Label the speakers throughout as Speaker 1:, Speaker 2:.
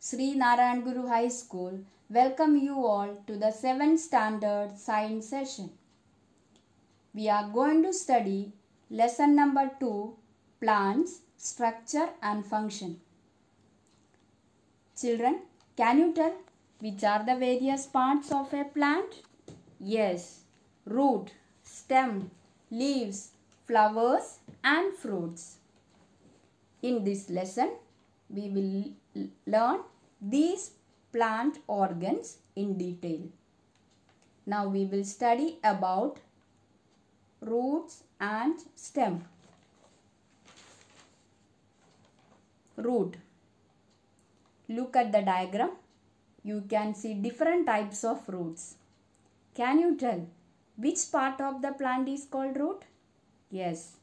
Speaker 1: Sri Narayan Guru High School welcome you all to the 7th standard science session. We are going to study lesson number 2, plants, structure and function. Children, can you tell which are the various parts of a plant? Yes, root, stem, leaves, flowers and fruits. In this lesson, we will learn these plant organs in detail. Now we will study about roots and stem. Root. Look at the diagram. You can see different types of roots. Can you tell which part of the plant is called root? Yes,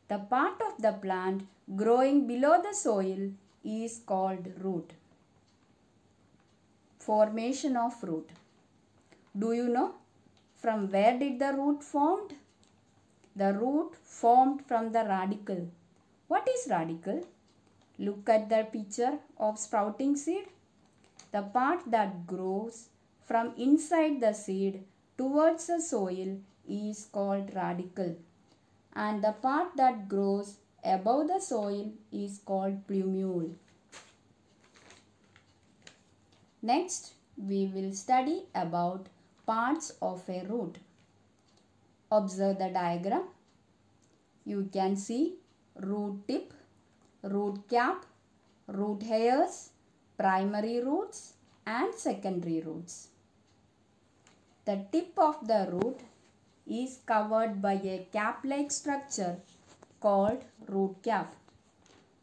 Speaker 1: the part of the plant growing below the soil is called root. Formation of root. Do you know from where did the root formed? The root formed from the radicle. What is radicle? Look at the picture of sprouting seed. The part that grows from inside the seed towards the soil is called radicle, and the part that grows above the soil is called plumule. Next, we will study about parts of a root. Observe the diagram. You can see root tip, root cap, root hairs, primary roots and secondary roots. The tip of the root is covered by a cap-like structure called root cap.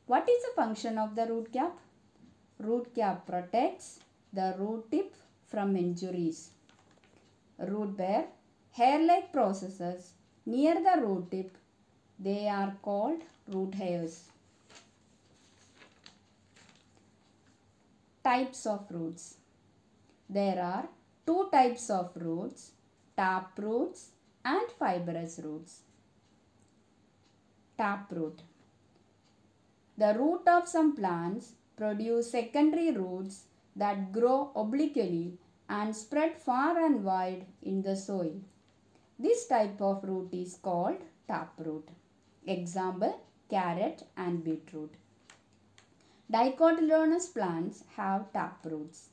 Speaker 1: What is the function of the root cap? Root cap protects the root tip from injuries. Root bear hair-like processes near the root tip. They are called root hairs. Types of roots. There are two types of roots, tap roots and fibrous roots. Taproot. The root of some plants produce secondary roots that grow obliquely and spread far and wide in the soil. This type of root is called taproot. Example, carrot and beetroot. Dicotyledonous plants have taproots.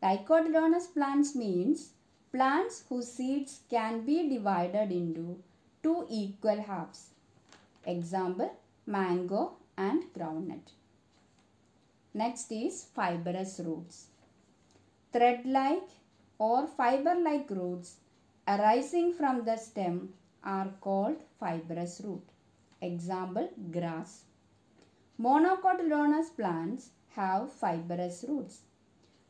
Speaker 1: Dicotyledonous plants means plants whose seeds can be divided into two equal halves. Example, mango and groundnut. Next is fibrous roots. Thread-like or fiber-like roots arising from the stem are called fibrous root. Example, grass. Monocotyledonous plants have fibrous roots.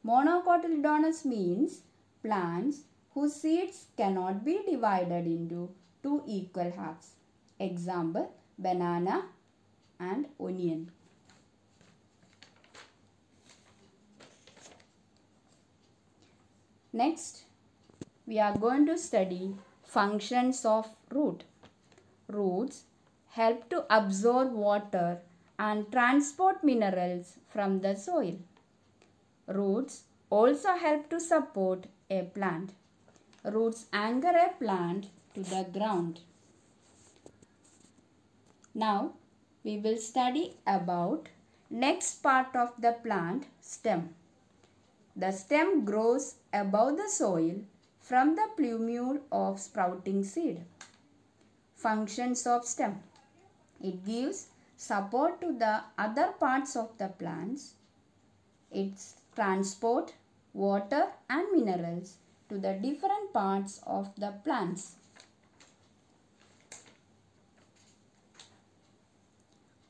Speaker 1: Monocotyledonous means plants whose seeds cannot be divided into two equal halves. Example, banana and onion. Next, we are going to study functions of root. Roots help to absorb water and transport minerals from the soil. Roots also help to support a plant. Roots anchor a plant to the ground. Now, we will study about next part of the plant, stem. The stem grows above the soil from the plumule of sprouting seed. Functions of stem. It gives support to the other parts of the plants. It transports water and minerals to the different parts of the plants.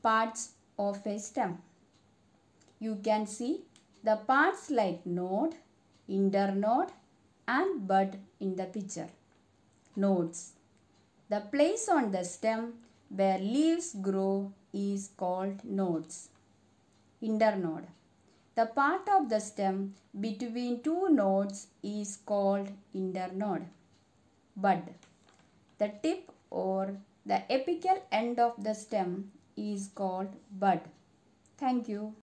Speaker 1: Parts of a stem. You can see the parts like node, internode and bud in the picture. Nodes. The place on the stem where leaves grow is called nodes. Internode. The part of the stem between two nodes is called internode. Bud. The tip or the apical end of the stem is called bud. Thank you.